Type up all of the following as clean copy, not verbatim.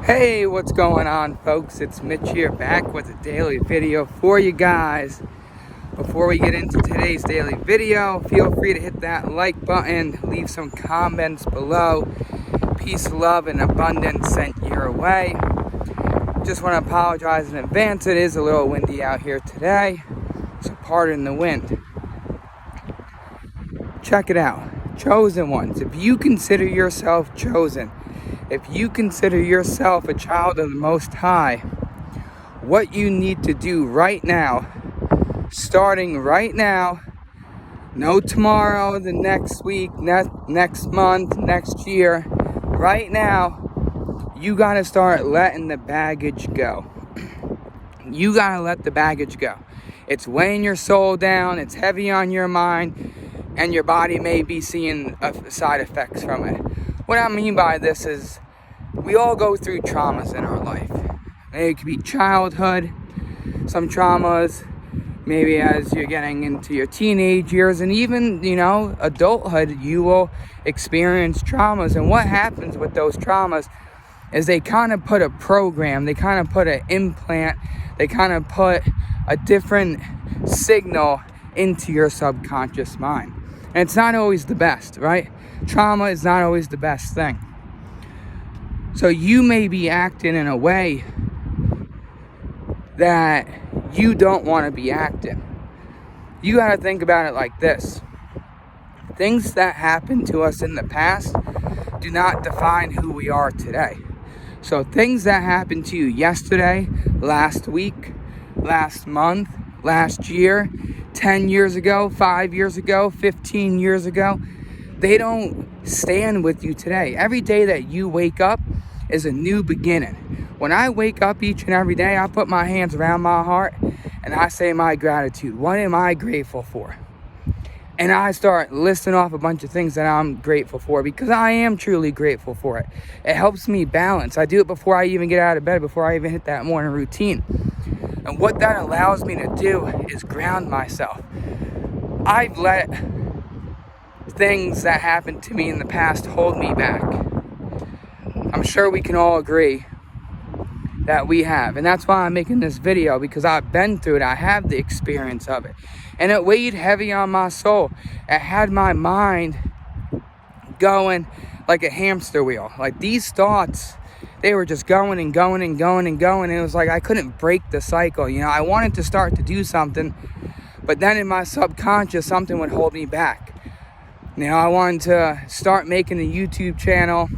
Hey, what's going on, folks? It's Mitch here, back with a daily video for you guys. Before we get into today's daily video, feel free to hit that like button, leave some comments below. Peace, love, and abundance sent your way. Just want to apologize in advance. It is a little windy out here today, so pardon the wind. Check it out. Chosen ones. If you consider yourself chosen, if you consider yourself a child of the Most High, what you need to do right now, starting right now, no tomorrow, the next week, next month, next year, right now, you gotta start letting the baggage go. You gotta let the baggage go. It's weighing your soul down, it's heavy on your mind, and your body may be seeing side effects from it. What I mean by this is, we all go through traumas in our life. It could be childhood, some traumas, maybe as you're getting into your teenage years, and even, adulthood, you will experience traumas. And what happens with those traumas is they kind of put a program, they kind of put an implant, they kind of put a different signal into your subconscious mind. And it's not always the best, right? Trauma is not always the best thing. So you may be acting in a way that you don't want to be acting. You got to think about it like this. Things that happened to us in the past do not define who we are today. So things that happened to you yesterday, last week, last month, last year, 10 years ago, 5 years ago, 15 years ago, they don't stand with you today. Every day that you wake up is a new beginning. When I wake up each and every day, I put my hands around my heart and I say my gratitude. What am I grateful for? And I start listing off a bunch of things that I'm grateful for, because I am truly grateful for it. It helps me balance. I do it before I even get out of bed, before I even hit that morning routine. And what that allows me to do is ground myself. I've let things that happened to me in the past hold me back. I'm sure we can all agree that we have. And that's why I'm making this video, because I've been through it. I have the experience of it. And it weighed heavy on my soul. It had my mind going like a hamster wheel. Like these thoughts, they were just going and going and going and going. And it was like I couldn't break the cycle. I wanted to start to do something, but then in my subconscious, something would hold me back. I wanted to start making a YouTube channel,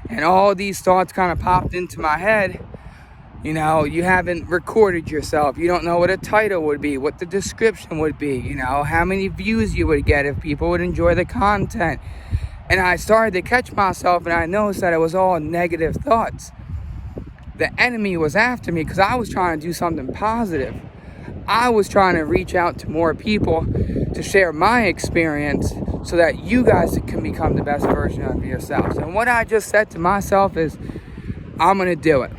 and all these thoughts kind of popped into my head. You haven't recorded yourself. You don't know what a title would be, what the description would be, how many views you would get if people would enjoy the content. And I started to catch myself, and I noticed that it was all negative thoughts. The enemy was after me because I was trying to do something positive. I was trying to reach out to more people to share my experience so that you guys can become the best version of yourselves. And what I just said to myself is, I'm going to do it.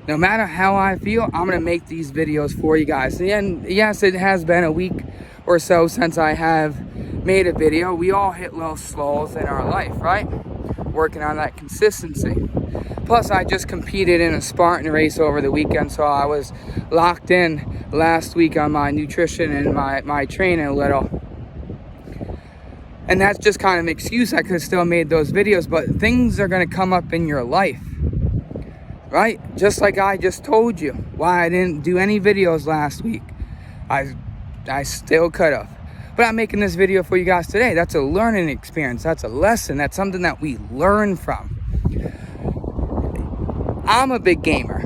No matter how I feel, I'm going to make these videos for you guys. And yes, it has been a week or so since I have made a video. We all hit little lulls in our life, right? Working on that consistency. Plus, I just competed in a Spartan race over the weekend, so I was locked in last week on my nutrition and my training a little. And that's just kind of an excuse. I could have still made those videos, but things are going to come up in your life, right? Just like I just told you why I didn't do any videos last week. I still could have. But I'm making this video for you guys today. That's a learning experience. That's a lesson. That's something that we learn from. I'm a big gamer.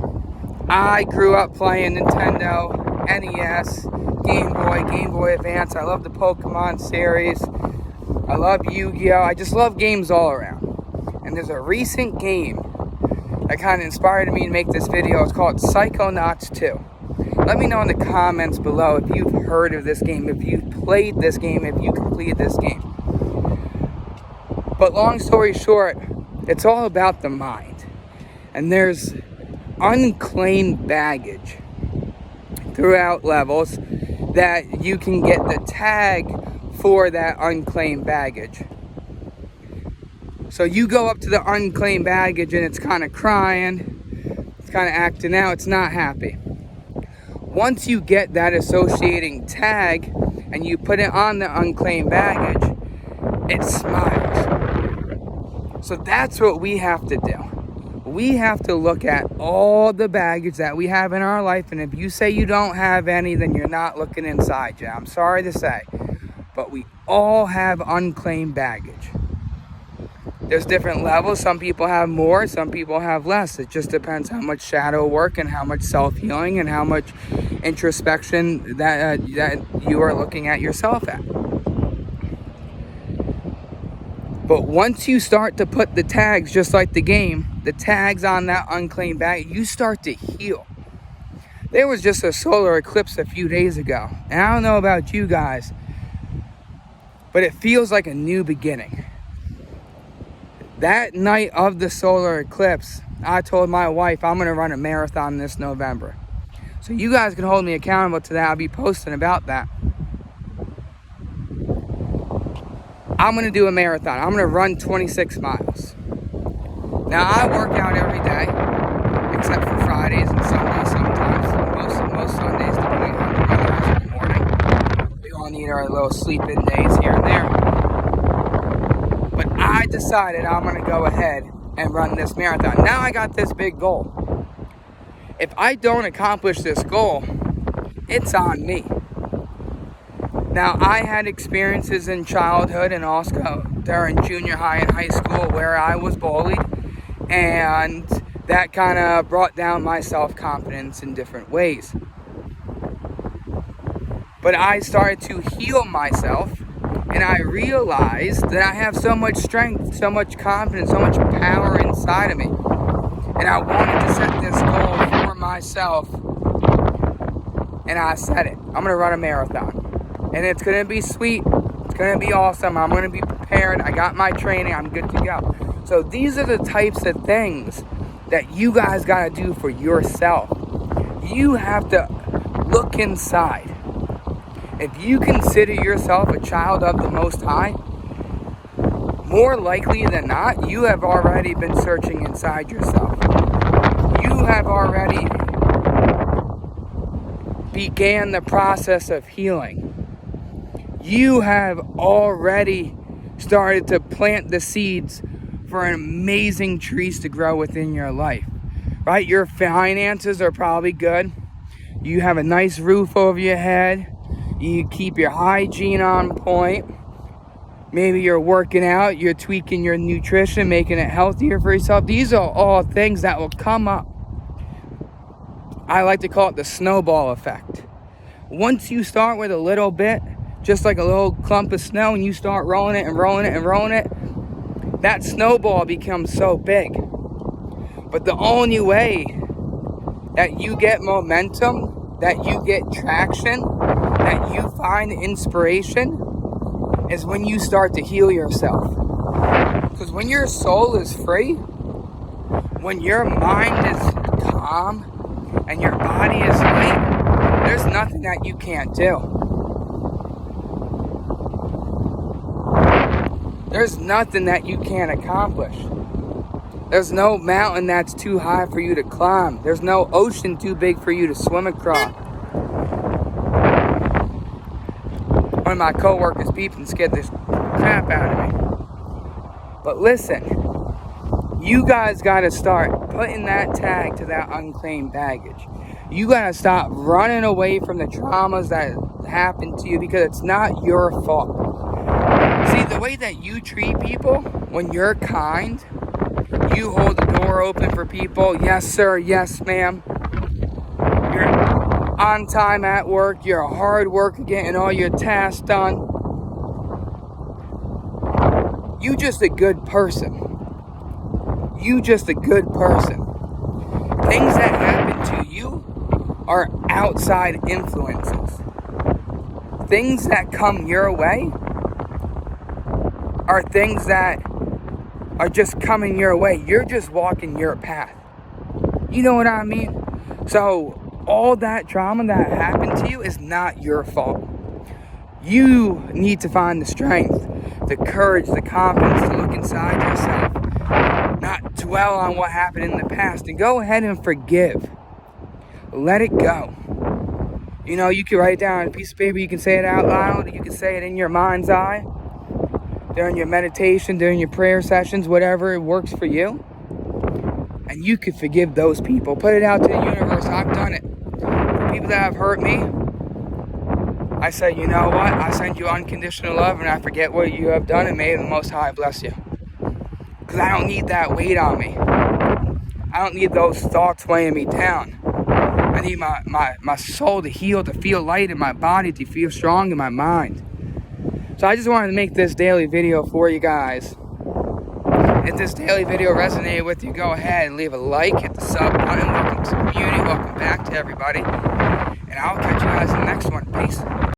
I grew up playing Nintendo, NES, Game Boy Advance. I love the Pokemon series. I love Yu-Gi-Oh! I just love games all around. And there's a recent game that kind of inspired me to make this video. It's called Psychonauts 2. Let me know in the comments below if you've heard of this game, if you've played this game, if you completed this game. But long story short, it's all about the mind. And there's unclaimed baggage throughout levels that you can get the tag for that unclaimed baggage. So you go up to the unclaimed baggage and it's kind of crying. It's kind of acting out. It's not happy. Once you get that associating tag and you put it on the unclaimed baggage, it smiles. So that's what we have to do. We have to look at all the baggage that we have in our life, and if you say you don't have any, then you're not looking inside you. I'm sorry to say, but we all have unclaimed baggage. There's different levels. Some people have more, some people have less. It just depends how much shadow work and how much self-healing and how much introspection that you are looking at yourself at. But once you start to put the tags, just like the game, the tags on that unclaimed baggage, you start to heal. There was just a solar eclipse a few days ago, and I don't know about you guys, but it feels like a new beginning. That night of the solar eclipse, I told my wife I'm going to run a marathon this November. So you guys can hold me accountable to that. I'll be posting about that. I'm going to do a marathon. I'm going to run 26 miles. Now, I work out every day, except for Fridays and Sundays sometimes. Most Sundays, depending on the weather is in the morning. We all need our little sleep-in days here and there. But I decided I'm going to go ahead and run this marathon. Now I got this big goal. If I don't accomplish this goal, it's on me. Now, I had experiences in childhood and also during junior high and high school where I was bullied, and that kind of brought down my self-confidence in different ways. But I started to heal myself, and I realized that I have so much strength, so much confidence, so much power inside of me. And I wanted to set this goal for myself, and I set it. I'm going to run a marathon. And it's going to be sweet. It's going to be awesome. I'm going to be prepared. I got my training. I'm good to go. So these are the types of things that you guys got to do for yourself. You have to look inside. If you consider yourself a child of the Most High, more likely than not, you have already been searching inside yourself. You have already began the process of healing. You have already started to plant the seeds for an amazing trees to grow within your life, right? Your finances are probably good. You have a nice roof over your head. You keep your hygiene on point. Maybe you're working out, you're tweaking your nutrition, making it healthier for yourself. These are all things that will come up. I like to call it the snowball effect. Once you start with a little bit, just like a little clump of snow, and you start rolling it and rolling it and rolling it, that snowball becomes so big. But the only way that you get momentum, that you get traction, that you find inspiration is when you start to heal yourself. Because when your soul is free, when your mind is calm and your body is light, there's nothing that you can't do. There's nothing that you can't accomplish. There's no mountain that's too high for you to climb. There's no ocean too big for you to swim across. One of my co-workers beeped and scared the crap out of me. But listen, you guys got to start putting that tag to that unclaimed baggage. You got to stop running away from the traumas that happened to you because it's not your fault. See, the way that you treat people, when you're kind, you hold the door open for people. Yes, sir. Yes, ma'am. You're on time at work. You're a hard worker getting all your tasks done. You just a good person. You just a good person. Things that happen to you are outside influences. Things that come your way are things that are just coming your way. You're just walking your path. You know what I mean? So all that trauma that happened to you is not your fault. You need to find the strength, the courage, the confidence to look inside yourself, not dwell on what happened in the past, and go ahead and forgive. Let it go. You know, you can write it down on a piece of paper, you can say it out loud, you can say it in your mind's eye, during your meditation, during your prayer sessions, whatever works for you. And you can forgive those people. Put it out to the universe. I've done it. For people that have hurt me, I say, you know what? I send you unconditional love, and I forget what you have done, and may the Most High bless you. Because I don't need that weight on me. I don't need those thoughts weighing me down. I need my soul to heal, to feel light in my body, to feel strong in my mind. So I just wanted to make this daily video for you guys. If this daily video resonated with you, go ahead and leave a like, hit the sub button. Welcome to the community, welcome back to everybody. And I'll catch you guys in the next one. Peace.